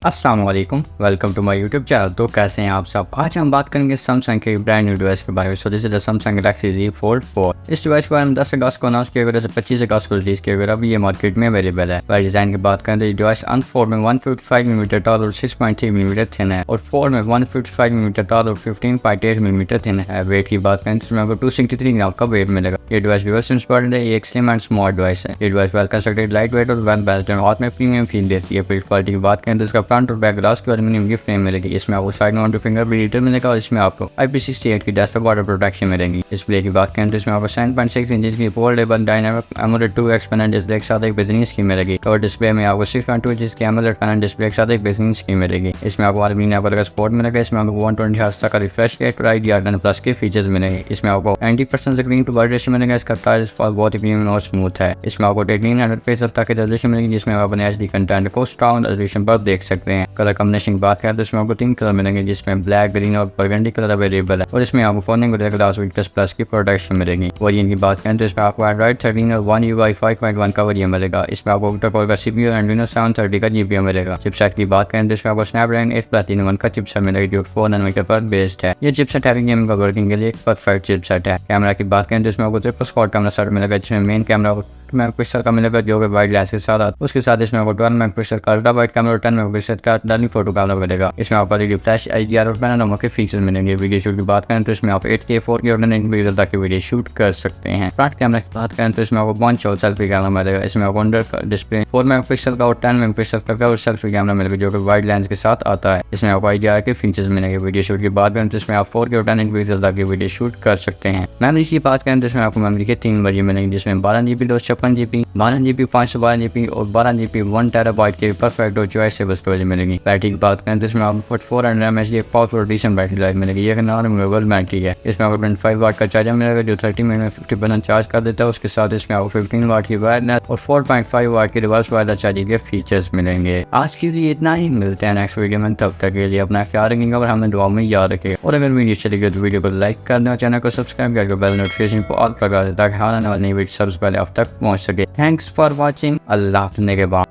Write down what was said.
अस्सलाम वालेकुम, welcome to my YouTube channel. तो कैसे हैं आप सब। आज हम बात करेंगे सैमसंग के ब्रांड न्यू डिवाइस के बारे में। So this is the Samsung Galaxy Z Fold 4। इस डिवाइस के बारे में 10 अगस्त को अनाउंस किया गया, 25 अगस्त को रिलीज किया गया। अभी ये मार्केट में अवेलेबल है। बाय डिजाइन की बात करें तो ये डिवाइस अनफोल्ड में 155 मिलीमीटर टॉल और 6.3 मिलीमीटर थिन है, और फोल्ड में 155 मिलीमीटर टॉल और 15.8 मिलीमीटर थिन है। वेट की बात करें तो इसमें आपको 263 ग्राम का वेट मिलेगा। ये डिवाइस रिवर्स इंस्पायर्ड है। ये एक स्लिम एंड स्मॉल डिवाइस है। ये device well constructed, light weight और वेल बैलेंस्ड है। हाथ में प्रीमियम फील देती है। बिल्ड क्वालिटी की बात करें तो इसका फ्रंट और बैक ग्लास एल्यूमिनियम की फ्रेम मिलेगी। इसमें आपको साइड माउंट फिंगरप्रिंट रीडर मिलेगा और इसमें आपको IP68 की डेस्कटॉप वाटर प्रोटेक्शन मिलेगी। डिस्प्ले की बात करें तो इसमें आपको 7.6 इंच की foldable dynamic AMOLED 2x panel display के साथ एक बेहतरीन स्क्रीन मिलेगी। कवर डिस्प्ले में आपको 6.2 इंच की AMOLED पैनल डिस्प्ले के साथ एक बेहतरीन स्क्रीन मिलेगी। इसमें आपको आर्मिन एप्पल का सपोर्ट मिलेगा। इसमें आपको 120 हर्ट्ज तक का रिफ्रेश रेट और IDR10+ के फीचर्स मिलेंगे। इसमें आपको 90% स्क्रीन टू बॉडी रेशियो मिलेगा। इसका टच बहुत ही प्रीमियम और स्मूथ है। इसमें आपको 1800 पिक्सल तक की रेजोल्यूशन मिलेगी, जिसमें आप अपने HD कंटेंट को स्ट्रॉन्ग रेजोल्यूशन पर देख सकते हैं। कलर कॉम्बिनेशन की बात करें तो इसमें आपको 3 कलर मिलेंगे, जिसमें ब्लैक, ग्रीन और बरगंडी कलर अवेलेबल है, और इसमें आपको फोनिंग और ग्लास वीकनेस प्लस की प्रोटेक्शन मिलेगी। वेरिएंट की बात करें तो इसमें आपको Android 13 और One UI 5.1 का वेरिएंट मिलेगा। इसमें आपको octa core का CPU और Adreno 730 का GPU मिलेगा। चिपसेट की बात करें तो इसमें आपको Snapdragon 8 Platinum 1 का चिपसेट मिलेगा, जो 4 नैनोमीटर पर बेस्ड है। ये चिपसेट हैवी गेमिंग का वर्किंग के लिए एक परफेक्ट चिपसेट है। कैमरा की बात करें तो इसमें आपको ट्रिपल क्वाड कैमरा सेट मिलेगा, जिसमें मेन कैमरा मेगापिक्सल का मिलेगा, जो कि वाइड लेंस के साथ आता है। उसके साथ इसमें आपको 12 मेगापिक्सल का अल्ट्रा वाइड कैमरा और 10 मेगापिक्सल का डर्नी फोटो कैमरा मिलेगा। इसमें आपको LED फ्लैश, IDR और पैनोरामा के फीचर्स मिलेंगे। वीडियो शूट की बात करें तो इसमें आप 8K 4K और 1080p तक की वीडियो शूट कर सकते हैं। फ्रंट कैमरा की बात करें तो इसमें आपको पंच और सेल्फी कैमरा मिलेगा। इसमें आपको अंडर डिस्प्ले 4 मेगापिक्सल का और 10 मेगापिक्सल का और सेल्फी कैमरा मिलेगा, जो कि वाइड लेंस के साथ आता है। इसमें आपको IDR के फीचर्स मिलेंगे। वीडियो शूट की बात करें तो इसमें आप 4K और 1080p तक की वीडियो शूट कर सकते हैं। मेमोरी की बात करें तो इसमें आपको मेमोरी के 3 वेरिएंट मिलेंगे, जिसमें 12GB 256GB, 12GB 512GB और 12GB 1 TB के परफेक्ट और चॉइसेबल स्टोरेज मिलेगी। बैटरी की बात करें तो इसमें आपको 4400 mAh की पावरफुल डिसेंट बैटरी लाइफ मिलेगी। ये नॉन रिमूवेबल बैटरी है। इसमें आपको 25 वाट का चार्जर मिलेगा, जो 30 मिनट में 50% चार्ज कर देता है। उसके साथ इसमें आपको 15 वाट की वायरलेस और 4.5 वाट की रिवर्स वायरलेस चार्जिंग के फीचर्स मिलेंगे। आज के लिए इतना ही, मिलते हैं नेक्स्ट वीडियो में। तब तक के लिए अपना ख्याल रखेंगे और हमें दुआ में याद रखेगा। और अगर वीडियो चली गई तो वीडियो को लाइक कर दें और चैनल को सब्सक्राइब करके बेल नोटिफिकेशन को ऑल पर कर दें, ताकि हर आने वाली वीडियो सबसे पहले आप तक पहुंच सके। Thanks for watching. अल्लाह हाफ़िज़ के बाद।